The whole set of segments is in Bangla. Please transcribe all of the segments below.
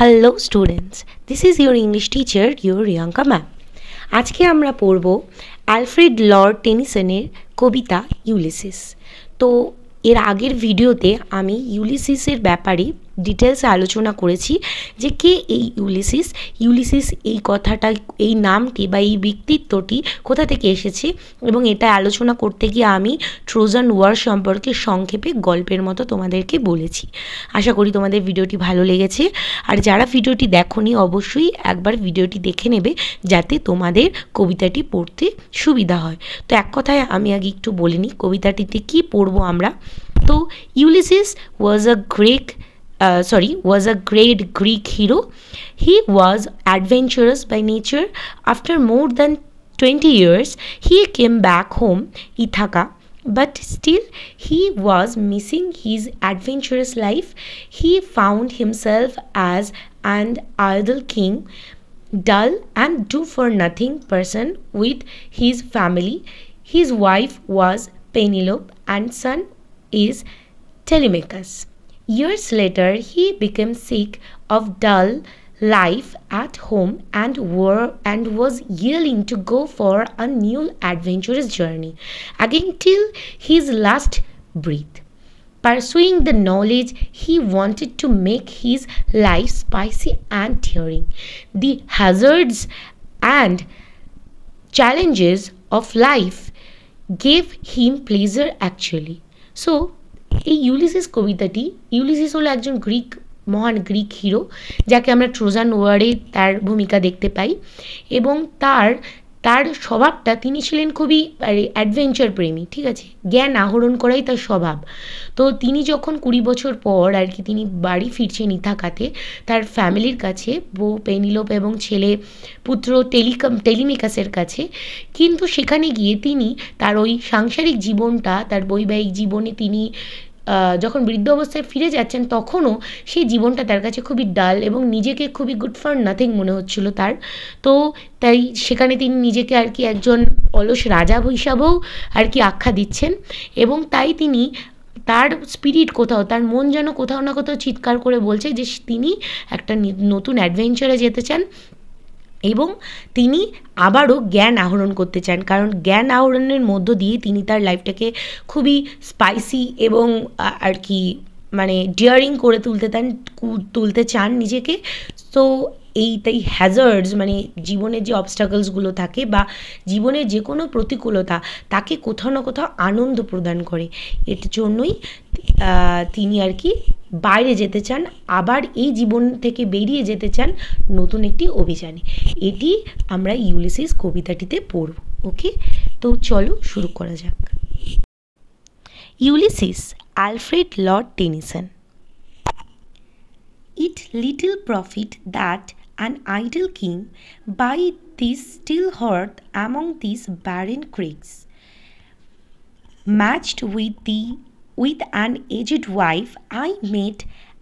Hello students, this is your English teacher, your Riyanka ma'am. আজকে আমরা পড়ব অ্যালফ্রেড লর্ড টেনিসনের কবিতা ইউলিসিস। তো এর আগের ভিডিওতে আমি ইউলিসিসের ব্যাপারে ডিটেলসে আলোচনা করেছি যে কে এই ইউলিসিস এই কথাটা, এই নামটি বা এই ব্যক্তিত্বটি কোথা থেকে এসেছে, এবং এটা আলোচনা করতে গিয়ে আমি ট্রোজান ওয়ার সম্পর্কে সংক্ষেপে গল্পের মতো তোমাদেরকে বলেছি। আশা করি তোমাদের ভিডিওটি ভালো লেগেছে, আর যারা ভিডিওটি দেখোনি অবশ্যই একবার ভিডিওটি দেখে নেবে যাতে তোমাদের কবিতাটি পড়তে সুবিধা হয়। তো এক কথায় আমি আগে একটু বলে নিই কবিতাটিতে কী পড়বো আমরা। তো Ulysses was a great Greek hero. He was adventurous by nature. After more than 20 years, he came back home, Ithaca, but still he was missing his adventurous life. He found himself as an idle king, dull and do-for-nothing person with his family. His wife was Penelope and son is Telemachus. Years later, he became sick of dull life at home and was yearning to go for a new adventurous journey again till his last breath. Pursuing the knowledge, he wanted to make his life spicy and daring. The hazards and challenges of life gave him pleasure actually. So, এই ইউলিসিস কবিতাটি, ইউলিসিস হলো একজন মহান গ্রিক হিরো যাকে আমরা ট্রোজান ওয়ারে তার ভূমিকা দেখতে পাই, এবং তার স্বভাবটা, তিনি ছিলেন খুবই অ্যাডভেঞ্চার প্রেমী, ঠিক আছে, জ্ঞান আহরণ করাই তার স্বভাব। তো তিনি যখন 20 বছর পর আর কি তিনি বাড়ি ফিরছেন ইথাকাতে তার ফ্যামিলির কাছে, বউ পেনিলোপ এবং ছেলে পুত্র টেলিমেকাসের কাছে, কিন্তু সেখানে গিয়ে তিনি তার ওই সাংসারিক জীবনটা, তার বৈবাহিক জীবনে তিনি যখন বৃদ্ধ অবস্থায় ফিরে যাচ্ছেন তখনও সেই জীবনটা তার কাছে খুবই ডাল এবং নিজেকে খুবই গুড ফর নাথিং মনে হচ্ছিল তার। তো তাই সেখানে তিনি নিজেকে আর কি একজন অলস রাজা হিসাবেও আর কি আখ্যা দিচ্ছেন, এবং তাই তিনি তার স্পিরিট কোথাও, তার মন যেন কোথাও না কোথাও চিৎকার করে বলছে যে তিনি একটা নতুন অ্যাডভেঞ্চারে যেতে চান এবং তিনি আবারও জ্ঞান আহরণ করতে চান, কারণ জ্ঞান আহরণের মধ্য দিয়ে তিনি তার লাইফটাকে খুবই স্পাইসি এবং আর কি মানে ডিয়ারিং করে তুলতে চান নিজেকে। তো তাই হ্যাজার্ডস মানে জীবনের যে অবস্টাকলসগুলো থাকে বা জীবনের যে কোনো প্রতিকূলতা তাকে কোথাও না কোথাও আনন্দ প্রদান করে, এর জন্যই তিনি আর কি বাইরে যেতে চান, আবার এই জীবন থেকে বেরিয়ে যেতে চান নতুন একটি অভিযানে। এটি আমরা ইউলিসিস কবিতাটিতে পড়ব। ওকে, তো চলো শুরু করা যাক। Ulysses, Alfred Lord Tennyson. It little profit that an idle king by this still hearth among these barren creeks, matched with an aged wife, I made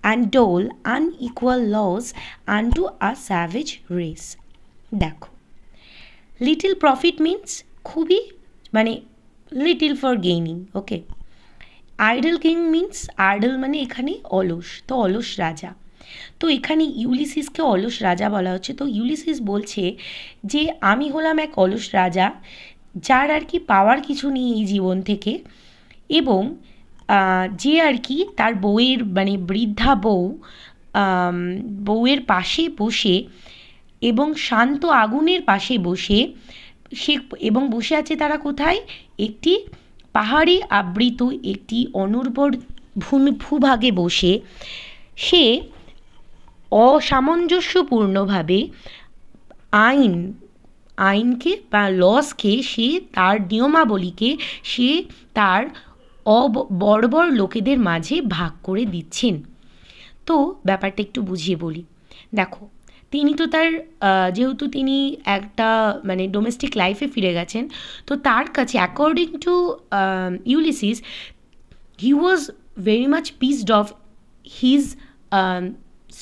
and dole unequal laws unto a savage race. দেখো, লিটল প্রফিট মিনস খুবই মানে little for gaining. Okay, idol king means idol মানে এখানে অলস, তো অলস রাজা। তো এখানে ইউলিসিসকে অলস রাজা বলা হচ্ছে। তো ইউলিসিস বলছে যে আমি হলাম এক অলস রাজা যার আর কি পাওয়ার কিছু নেই এই জীবন থেকে, এবং যে আর কি তার বউয়ের মানে বৃদ্ধা বউয়ের পাশে বসে এবং শান্ত আগুনের পাশে বসে এবং বসে আছে তারা কোথায়, একটি পাহাড়ে আবৃত একটি অনুর্বর ভূভাগে বসে সে অসামঞ্জস্যপূর্ণভাবে আইনকে বা লসকে, সে তার নিয়মাবলীকে সে তার বর্বর লোকেদের মাঝে ভাগ করে দিচ্ছেন। তো ব্যাপারটা একটু বুঝিয়ে বলি। দেখো, তিনি তো তার যেহেতু তিনি একটা মানে ডোমেস্টিক লাইফে ফিরে গেছেন, তো তার কাছে according to Ulysses he was very much pissed off his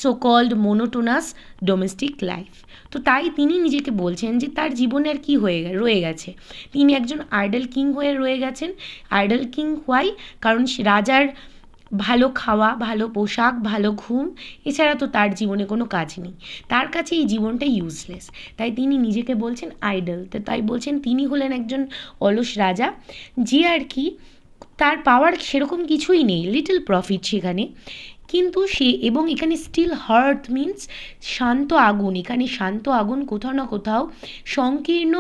so called monotonous domestic life. তো তাই তিনি নিজেকে বলছেন যে তার জীবনে আর কি রয়ে গেছে, তিনি একজন আইডল কিং হয়ে রয়ে গেছেন। আইডল কিং হোয়াই, কারণ রাজার ভালো খাওয়া, ভালো পোশাক, ভালো ঘুম, এছাড়া তো তার জীবনে কোনো কাজ নেই। তার কাছে এই জীবনটা ইউজলেস। তাই তিনি নিজেকে বলছেন আইডল। তো তাই বলছেন তিনি হলেন একজন অলস রাজা, যে আর কি তার পাওয়ার সেরকম কিছুই নেই, লিটল প্রফিট সেখানে, কিন্তু সে, এবং এখানে স্টিল হার্ট মিন্স শান্ত আগুন, এখানে শান্ত আগুন কোথাও না কোথাও সংকীর্ণ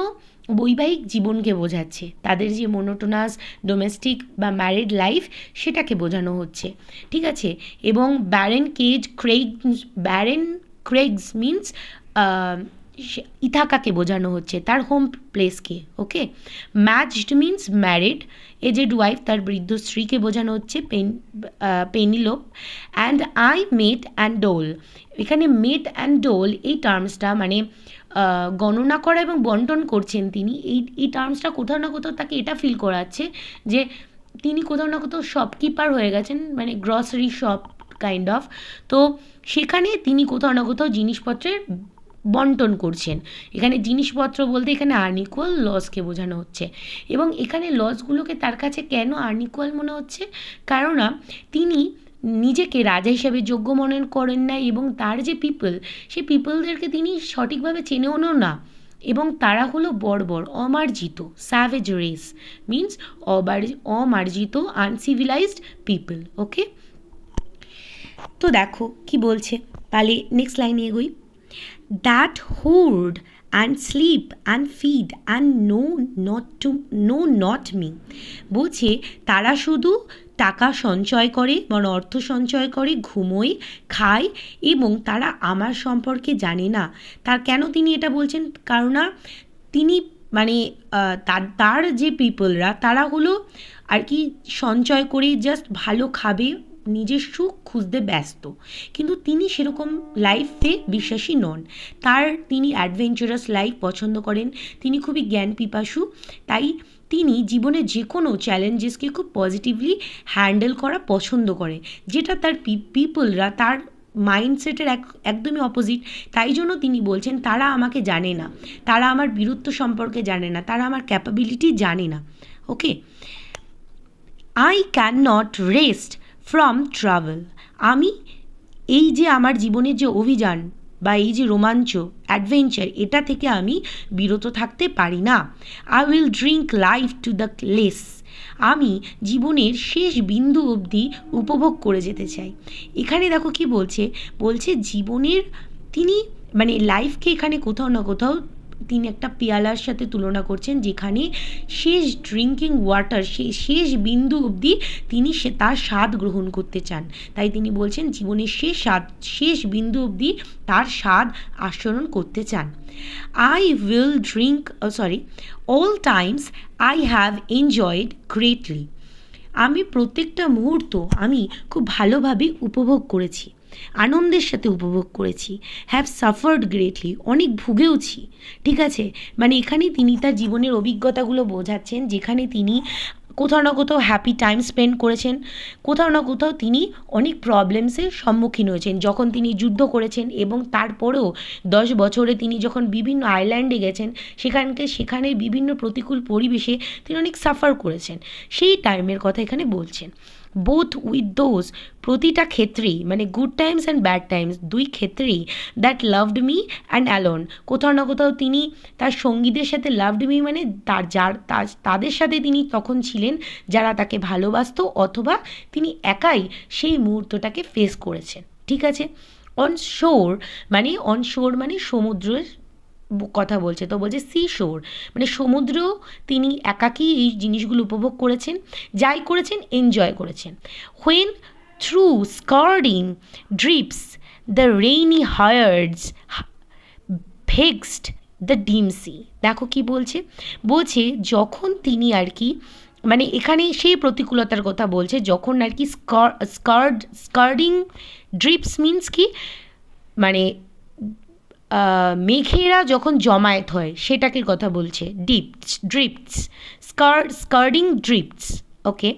বৈবাহিক জীবনকে বোঝাচ্ছে, তাদের যে মোনোটোনাস ডোমেস্টিক বা ম্যারিড লাইফ সেটাকে বোঝানো হচ্ছে, ঠিক আছে। এবং ব্যারেন ক্রেগস মিন্স ইথাকাকে বোঝানো হচ্ছে, তার হোম প্লেসকে, okay. Matched means married, aged wife, তার বৃদ্ধ স্ত্রীকে বোঝানো হচ্ছে, Penelope. And I mete and dole, এখানে মেট অ্যান্ড ডোল এই টার্মসটা মানে গণনা করা এবং বন্টন করছেন তিনি, এই টার্মসটা কোথাও না কোথাও তাকে এটা ফিল করাচ্ছে যে তিনি কোথাও না কোথাও শপকিপার হয়ে গেছেন, মানে গ্রসারি শপ কাইন্ড অফ। তো সেখানে তিনি কোথাও না কোথাও জিনিসপত্রের বন্টন করছেন। এখানে জিনিসপত্র বলতে এখানে আর্নিকুয়াল লসকে বোঝানো হচ্ছে, এবং এখানে লসগুলোকে তার কাছে কেন আর্নিকুয়াল মনে হচ্ছে, কেননা তিনি নিজেকে রাজা হিসাবে যোগ্য মনে করেন না, এবং তার যে পিপল, সেই পিপলদেরকে তিনি সঠিকভাবে চেনেও না, এবং তারা হলো বর্বর, অমার্জিত, স্যাভেজ রেস মিন্স অমার্জিত, আনসিভিলাইজড পিপল, ওকে। তো দেখো কি বলছে, তাহলে নেক্সট লাইনে এগোই। that hoard and sleep and feed and know not me, বলছে তারা শুধু টাকা সঞ্চয় করে, মানে অর্থ সঞ্চয় করে, ঘুমোয়, খায়, এবং তারা আমার সম্পর্কে জানে না। তার কেন তিনি এটা বলছেন, কারণ তিনি মানে তার যে পিপলরা তারা হলো আর কি সঞ্চয় করে জাস্ট ভালো খাবে, নিজের সুখ খুঁজতে ব্যস্ত, কিন্তু তিনি সেরকম লাইফে বিশ্বাসী নন। তিনি অ্যাডভেঞ্চারাস লাইফ পছন্দ করেন, তিনি খুবই জ্ঞান পিপাসু, তাই তিনি জীবনে যে কোনো চ্যালেঞ্জেসকে খুব পজিটিভলি হ্যান্ডেল করা পছন্দ করেন, যেটা তার পিপলরা তার মাইন্ডসেটের একদমই অপোজিট। তাই জন্য তিনি বলছেন তারা আমাকে জানে না, তারা আমার বীরত্ব সম্পর্কে জানে না, তারা আমার ক্যাপাবিলিটি জানে না, okay. I can not rest from travel, আমি এই যে আমার জীবনের যে অভিযান বা এই যে রোমাঞ্চ অ্যাডভেঞ্চার, এটা থেকে আমি বিরত থাকতে পারি না। I will drink life to the less, আমি জীবনের শেষ বিন্দু অবধি উপভোগ করে যেতে চাই। এখানে দেখো কি বলছে জীবনের তিনি মানে লাইফকে এখানে কোথাও না কোথাও তিনি একটা পেয়ালার সাথে তুলনা করছেন, যেখানে শেষ ড্রিঙ্কিং ওয়াটার, শেষ বিন্দু অবধি তিনি তার স্বাদ গ্রহণ করতে চান। তাই তিনি বলছেন জীবনের শেষ বিন্দু অবধি তার স্বাদ আস্বাদন করতে চান। I will drink all Times I have enjoyed greatly, আমি প্রত্যেকটা মুহূর্ত আমি খুব ভালোভাবে উপভোগ করেছি, আনন্দের সাথে উপভোগ করেছি। হ্যাভ সাফার্ড গ্রেটলি, অনেক ভুগেওছি, ঠিক আছে। মানে এখানে তিনি তার জীবনের অভিজ্ঞতাগুলো বোঝাচ্ছেন, যেখানে তিনি কোথাও না কোথাও হ্যাপি টাইম স্পেন্ড করেছেন, কোথাও না কোথাও তিনি অনেক প্রবলেমসের সম্মুখীন হয়েছেন, যখন তিনি যুদ্ধ করেছেন, এবং তারপরেও 10 বছরে তিনি যখন বিভিন্ন আইল্যান্ডে গেছেন, সেখানে বিভিন্ন প্রতিকূল পরিবেশে তিনি অনেক সাফার করেছেন, সেই টাইমের কথা এখানে বলছেন। বোথ উইথ দোজ, প্রতিটা ক্ষেত্রেই, মানে good times and bad times, দুই ক্ষেত্রেই, that loved me and alone, কোথাও না কোথাও তিনি তার সঙ্গীদের সাথে, লাভড মি মানে তাদের সাথে তিনি তখন ছিলেন যারা তাকে ভালোবাসত, অথবা তিনি একাই সেই মুহূর্তটাকে ফেস করেছেন, ঠিক আছে। অন শোর মানে সমুদ্রের কথা বলছে, তো বলছে সি শোর মানে সমুদ্র, তিনি একাকী এই জিনিসগুলো উপভোগ করেছেন, যাই করেছেন এনজয় করেছেন। When through scudding drifts the rainy Hyades vexed the dim sea, দেখো কি বলছে যখন তিনি আর কি মানে এখানে সেই প্রতিকূলতার কথা বলছে, যখন আর কি স্কার্ডিং ড্রিপস মিন্স কি, মানে মেঘেরা যখন জমায়েত হয় সেটাকে কথা বলছে, ড্রিফটস, স্কার্ডিং ড্রিফটস, ওকে।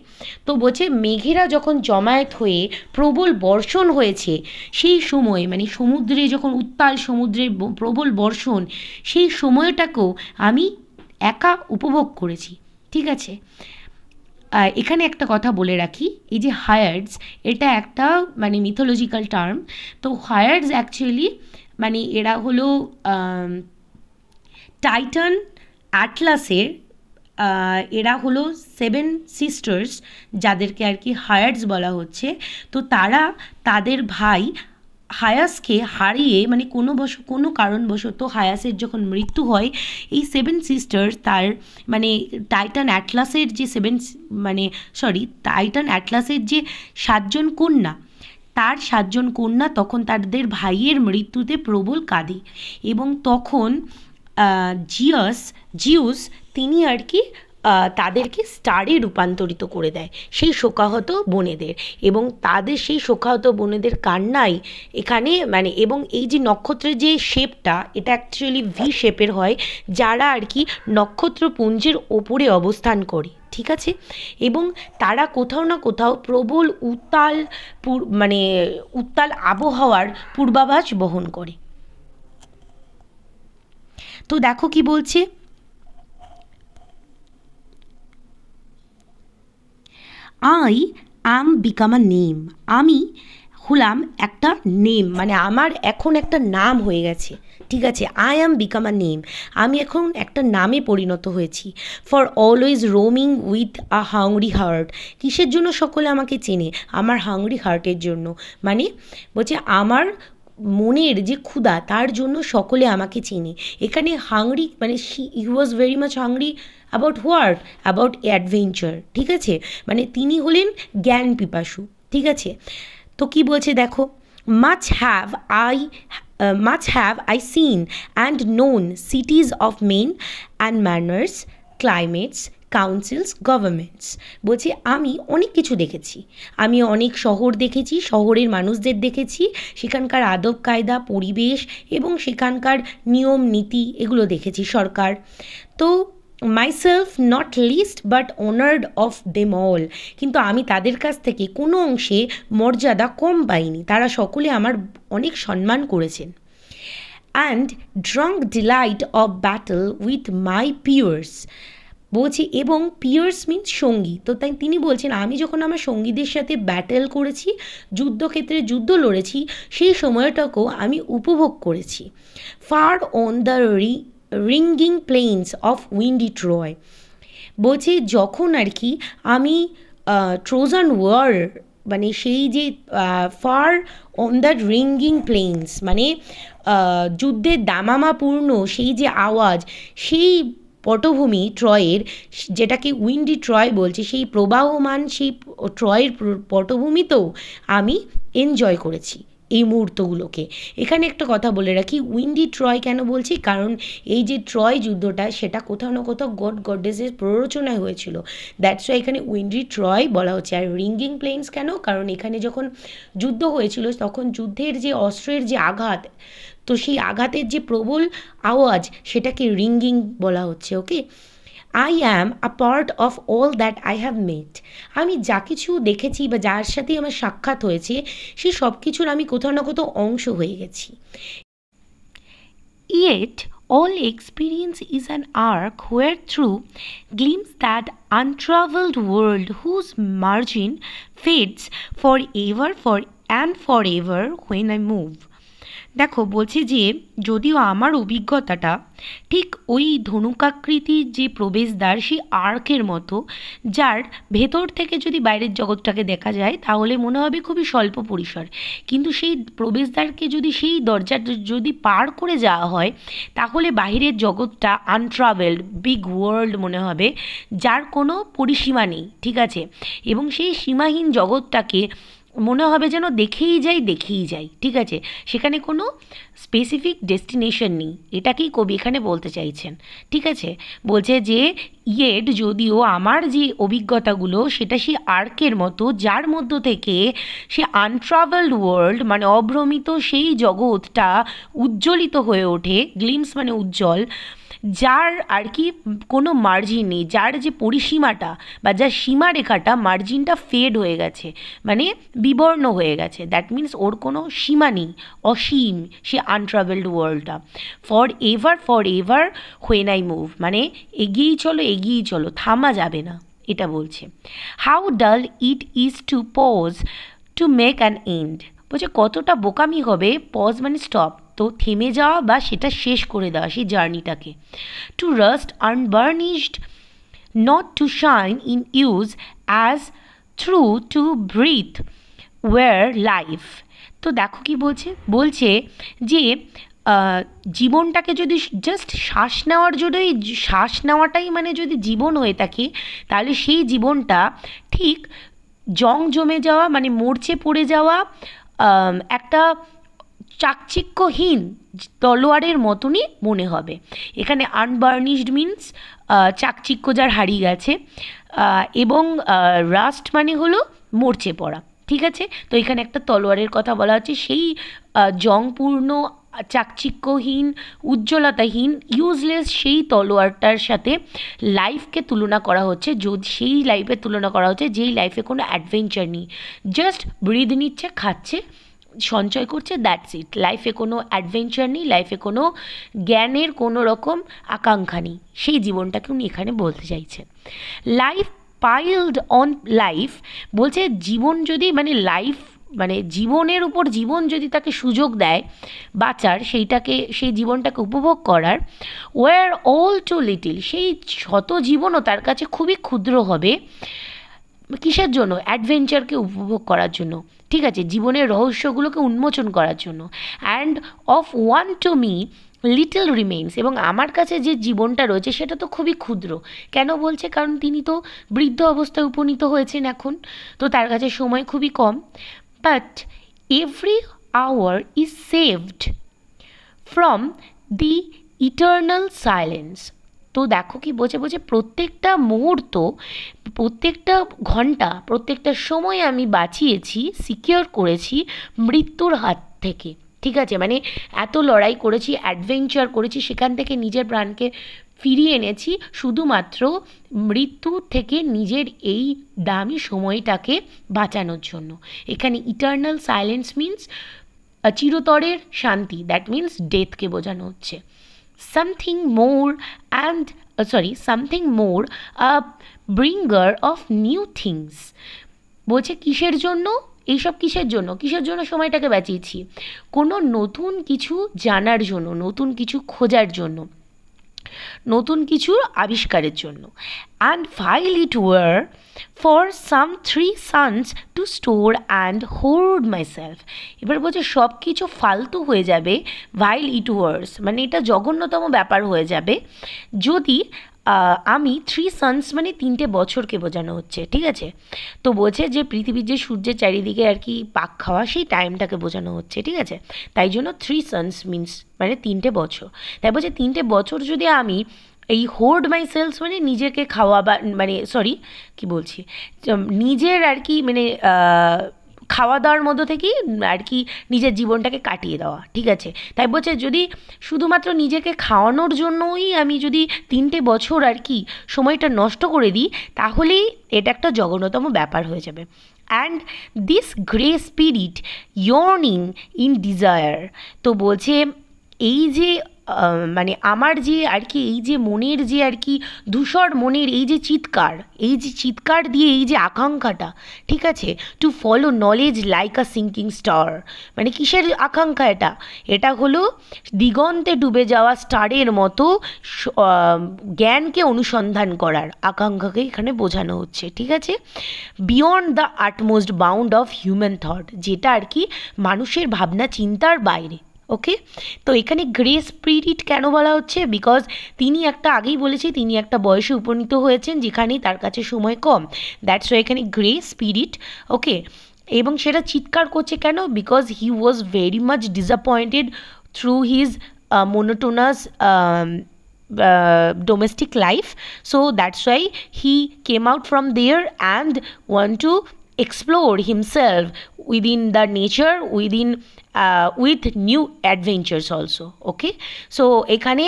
তো বলছে মেঘেরা যখন জমায়েত হয়ে প্রবল বর্ষণ হয়েছে, সেই সময় মানে সমুদ্রে যখন উত্তাল সমুদ্রের প্রবল বর্ষণ, সেই সময়টাকেও আমি একা উপভোগ করেছি, ঠিক আছে। এখানে একটা কথা বলে রাখি, এই যে হায়ার্ডস, এটা একটা মানে মিথোলজিক্যাল টার্ম। তো হায়ার্ডস অ্যাকচুয়ালি মানে এরা হলো টাইটান অ্যাটলাসের এরা হলো 7 সিস্টার্স, যাদেরকে আর কি হায়ার্ডস বলা হচ্ছে। তো তারা তাদের ভাই হায়াসকে হারিয়ে মানে কোনো কারণবশত হায়াসের যখন মৃত্যু হয়, এই 7 সিস্টার্স তার মানে টাইটান অ্যাটলাসের যে টাইটান অ্যাটলাসের যে 7 জন কন্যা, তার 7 জন কন্যা তখন তাদের ভাইয়ের মৃত্যুতে প্রবল কাঁদে, এবং তখন জিউস তিনি আর কি তাদেরকে স্টারে রূপান্তরিত করে দেয় সেই শোকাহত বোনেদের, এবং তাদের সেই শোকাহত বোনেদের কান্নাই এখানে মানে, এবং এই যে নক্ষত্রের যে শেপটা, এটা অ্যাকচুয়ালি ভি শেপের হয়, যারা আর কি নক্ষত্রপুঞ্জের ওপরে অবস্থান করে, ঠিক আছে। এবং তারা কোথাও না কোথাও প্রবল উত্তাল আবহাওয়ার পূর্বাভাস বহন করে। তো দেখো কি বলছে, I am become a name, আমি হলাম একটা নেম, মানে আমার এখন একটা নাম হয়ে গেছে, ঠিক আছে। I am become a name, আমি এখন একটা নামে পরিণত হয়েছি। For always roaming with a hungry heart, কিসের জন্য সকলে আমাকে চেনে? আমার হাংরি হার্টের জন্য, মানে বলছে আমার মনের যে ক্ষুধা, তার জন্য সকলে আমাকে চেনে। এখানে হাংরি মানে he was very much hungry about what, about adventure, ঠিক আছে। মানে তিনি হলেন জ্ঞান পিপাসু, ঠিক আছে। তো কি বলছে দেখো, much have I seen and known cities of men and manners, climates, councils, governments. বলছি আমি অনেক কিছু দেখেছি, আমি অনেক শহর দেখেছি, শহরের মানুষদের দেখেছি, সেখানকার আদব কায়দা, পরিবেশ এবং সেখানকার নিয়ম নীতি এগুলো দেখেছি, সরকার। তো myself not list but honoured of them all, কিন্তু আমি তাদের কাছ থেকে কোনো অংশে মর্যাদা কম পাইনি, তারা সকলে আমার অনেক সম্মান করেছেন। And drunk delight of battle with my peers, বলছি এবং পিয়ার্স মিনস সঙ্গী। তো তাই তিনি বলছেন আমি যখন আমার সঙ্গীদের সাথে ব্যাটেল করেছি, যুদ্ধক্ষেত্রে যুদ্ধ লড়েছি, সেই সময়টাকেও আমি উপভোগ করেছি। Far on the ringing plains of windy Troy, বলছে যখন আর কি আমি ট্রোজান ওয়ার মানে সেই যে far on the ringing plains মানে যুদ্ধের দামামাপূর্ণ সেই যে আওয়াজ, সেই পটভূমি ট্রয়ের, যেটাকে উইন্ডি ট্রয় বলছে, সেই প্রবাহমান সেই ট্রয়ের পটভূমিতেও আমি এনজয় করেছি এই মুহূর্তগুলোকে। এখানে একটা কথা বলে রাখি, উইন্ডি ট্রয় কেন বলছি, কারণ এই যে ট্রয় যুদ্ধটা সেটা কোথাও না কোথাও গড গডেসের প্ররোচনায় হয়েছিল, দ্যাটস ওয়াই এখানে উইন্ডি ট্রয় বলা হচ্ছে। আর রিঙ্গিং প্লেন্স কেন, কারণ এখানে যখন যুদ্ধ হয়েছিল তখন যুদ্ধের যে অস্ত্রের যে আঘাত, তো সেই আঘাতের যে প্রবল আওয়াজ, সেটাকে রিঙ্গিং বলা হচ্ছে। Okay, I am a part of all that I have met, আমি যা কিছু দেখেছি বা যার সাথে আমার সাক্ষাৎ হয়েছে, সেই সব কিছুর আমি কোথাও না কোথাও অংশ হয়ে গেছি। Yet all experience is an arc wherethrough glimpse that untravelled world whose margin fades forever and forever when I move. দেখো বলছে যে যদিও আমার অভিজ্ঞতাটা ঠিক ওই ধনুকাকৃতির যে প্রবেশদ্বার সেই আর্কের মতো, যার ভেতর থেকে যদি বাইরের জগৎটাকে দেখা যায় তাহলে মনে হবে খুবই স্বল্প পরিসর, কিন্তু সেই প্রবেশদ্বারকে যদি সেই দরজাটা যদি পার করে যাওয়া হয় তাহলে বাইরের জগৎটা আনট্রাভেলড বিগ ওয়ার্ল্ড মনে হবে, যার কোনো পরিসীমা নেই, ঠিক আছে। এবং সেই সীমাহীন জগৎটাকে মনে হবে যেন দেখেই যাই, ঠিক আছে, সেখানে কোনো স্পেসিফিক ডেস্টিনেশন নেই, এটাকেই কবি এখানে বলতে চাইছেন, ঠিক আছে। বলছে যে ইয়েট যদিও আমার যে অভিজ্ঞতাগুলো সেটা সেই আর্কের মতো, যার মধ্য থেকে সে আনট্রাভেলড ওয়ার্ল্ড মানে অভ্রমিত সেই জগৎটা উজ্জ্বলিত হয়ে ওঠে, গ্লিমস মানে উজ্জ্বল, যার আর কি কোনো মার্জিন নেই, যার যে পরিসীমাটা বা যার সীমারেখাটা মার্জিনটা ফেড হয়ে গেছে, মানে বিবর্ণ হয়ে গেছে, দ্যাট মিন্স ওর কোনো সীমা নেই, অসীম সে আনট্রাভেলড ওয়ার্ল্ডটা। For ever when I move, মানে এগিয়েই চলো থামা যাবে না, এটা বলছে। How dull it is to pause to make an end, বলছে কতটা বোকামি হবে, পজ মানে স্টপ, তো থেমে যাওয়া বা সেটা শেষ করে দেওয়া সেই জার্নিটাকে। To rust unburnished, not to shine in use as through to breathe where life। তো দেখো কি বলছে, বলছে যে জীবনটাকে যদি জাস্ট শ্বাস নেওয়ার জন্যই, শ্বাস নেওয়াটাই মানে যদি জীবন হয়ে থাকে, তাহলে সেই জীবনটা ঠিক জং জমে যাওয়া মানে মরচে পড়ে যাওয়া একটা চাকচিক্যহীন তলোয়ারের মতনই মনে হবে। এখানে আনবার্নিশড মিনস চাকচিক্য যার হারিয়ে গেছে, এবং রাস্ট মানে হলো মরচে পড়া, ঠিক আছে। তো এখানে একটা তলোয়ারের কথা বলা হচ্ছে, সেই জংপূর্ণ চাকচিক্যহীন উজ্জ্বলতাহীন ইউজলেস সেই তলোয়ারটার সাথে লাইফকে তুলনা করা হচ্ছে, যদি সেই লাইফের তুলনা করা হচ্ছে যেই লাইফে কোনো অ্যাডভেঞ্চার নেই, জাস্ট ব্রিদ নিচ্ছে, খাচ্ছে, সঞ্চয় করছে, দ্যাটস ইট। লাইফে কোনো অ্যাডভেঞ্চার নেই, লাইফে কোনো জ্ঞানের কোনো রকম আকাঙ্ক্ষা নেই, সেই জীবনটাকে উনি এখানে বলতে চাইছেন। লাইফ পাইলড অন লাইফ, বলছে জীবন যদি মানে লাইফ মানে জীবনের উপর জীবন যদি তাকে সুযোগ দেয় বাঁচার, সেইটাকে সেই জীবনটাকে উপভোগ করার, ওয়ার অল টু লিটিল, সেই শত জীবনও তার কাছে খুবই ক্ষুদ্র হবে। কিসের জন্য? অ্যাডভেঞ্চারকে উপভোগ করার জন্য, ঠিক আছে, জীবনের রহস্যগুলোকে উন্মোচন করার জন্য। And of one to me little remains, এবং আমার কাছে যে জীবনটা রয়েছে সেটা তো খুবই ক্ষুদ্র। কেন বলছে? কারণ তিনি তো বৃদ্ধ অবস্থায় উপনীত হয়েছেন এখন, তো তার কাছে সময় খুবই কম। But every hour is saved from the eternal silence. তো দেখো কি বলছে, বলছে প্রত্যেকটা মুহূর্ত, প্রত্যেকটা ঘন্টা, প্রত্যেকটা সময় আমি বাঁচিয়েছি, সিকিওর করেছি মৃত্যুর হাত থেকে, ঠিক আছে। মানে এত লড়াই করেছি, অ্যাডভেঞ্চার করেছি, সেখান থেকে নিজের প্রাণকে ফিরিয়ে এনেছি শুধুমাত্র মৃত্যু থেকে নিজের এই দামি সময়টাকে বাঁচানোর জন্য। এখানে ইটার্নাল সাইলেন্স মিন্স চিরতরের শান্তি, দ্যাট মিন্স ডেথকে বোঝানো হচ্ছে। Something more and something more a bringer of new things। বলছে কিসের জন্য এইসব, কিসের জন্য, কিসের জন্য সময়টাকে বাঁচিয়েছি? কোনো নতুন কিছু জানার জন্য, নতুন কিছু খোঁজার জন্য, নতুন কিছুর আবিষ্কারের জন্য। And vile it were for some 3 sons to store and hoard myself. এবার বলছে সব কিছু ফালতু হয়ে যাবে, ভাইল ইট ওয়ার্স মানে এটা জঘন্যতম ব্যাপার হয়ে যাবে যদি আমি 3 sons মানে 3টে বছরকে বোঝানো হচ্ছে, ঠিক আছে। তো বলছে যে পৃথিবীর যে সূর্যের চারিদিকে আর কি পাক খাওয়া, সেই টাইমটাকে বোঝানো হচ্ছে, ঠিক আছে। তাই জন্য 3 sons মিন্স মানে 3টে বছর। তাই বলছে 3টে বছর যদি আমি এই হোর্ড মাই সেলস মানে নিজেকে খাওয়া বা মানে সরি কী বলছি, নিজের আর কি মানে খাওয়া দাওয়ার মধ্য থেকেই আর কি নিজের জীবনটাকে কাটিয়ে দেওয়া, ঠিক আছে। তাই বলছে যদি শুধুমাত্র নিজেকে খাওয়ানোর জন্যই আমি যদি 3টে বছর আর কি সময়টা নষ্ট করে দিই, তাহলেই এটা একটা জঘন্যতম ব্যাপার হয়ে যাবে। And this grey spirit yearning in desire. তো বলছে এই যে মানে আমার যে আর কি এই যে মনের যে আর কি ধূসর মনের এই যে চিৎকার দিয়ে এই যে আকাঙ্ক্ষাটা, ঠিক আছে, to follow knowledge like a sinking star. মানে কিসের আকাঙ্ক্ষা এটা? এটা হলো দিগন্তে ডুবে যাওয়া স্টারের মতো জ্ঞানকে অনুসন্ধান করার আকাঙ্ক্ষাকে এখানে বোঝানো হচ্ছে, ঠিক আছে। Beyond the utmost bound of human thought, যেটা আর কি মানুষের ভাবনা চিন্তার বাইরে। ওকে, তো এখানে গ্রে স্পিরিট কেন বলা হচ্ছে? বিকজ তিনি একটা আগেই বলেছি তিনি একটা বয়সে উপনীত হয়েছেন যেখানে তার কাছে সময় কম, দ্যাটস ওয়াই এখানে গ্রে স্পিরিট। ওকে, এবং সেটা চিৎকার করছে কেন? Because he was very much disappointed through his monotonous domestic life, so that's why he came out from there and want to explore himself within the nature, within with new adventures also. Okay, so এখানে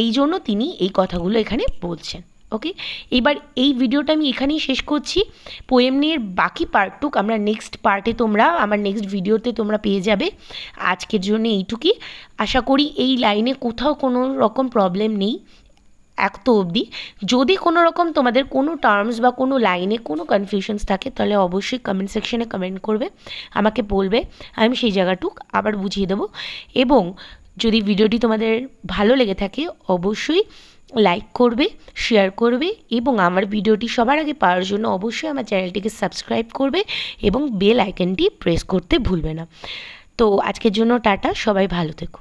এই জন্য তিনি এই কথাগুলো এখানে বলছেন। ওকে, এবার এই ভিডিওটা আমি এখানেই শেষ করছি। পোয়েমের বাকি পার্টটুক আমরা নেক্সট পার্টে তোমরা আমার নেক্সট ভিডিওতে তোমরা পেয়ে যাবে। আজকের জন্য এইটুকুই। আশা করি এই লাইনে কোথাও কোনো রকম প্রবলেম নেই। এত অবধি। যদি কোনো রকম তোমাদের কোনো টার্মস বা কোনো লাইনে কোনো কনফিউশনস থাকে তাহলে অবশ্যই কমেন্ট সেকশনে কমেন্ট করবে, আমাকে বলবে, আমি সেই জায়গাটুক আবার বুঝিয়ে দেবো। এবং যদি ভিডিওটি তোমাদের ভালো লেগে থাকে অবশ্যই লাইক করবে, শেয়ার করবে এবং আমার ভিডিওটি সবার আগে পাওয়ার জন্য অবশ্যই আমার চ্যানেলটিকে সাবস্ক্রাইব করবে এবং বেল আইকনটি প্রেস করতে ভুলবে না। তো আজকের জন্য টাটা, সবাই ভালো থেকো।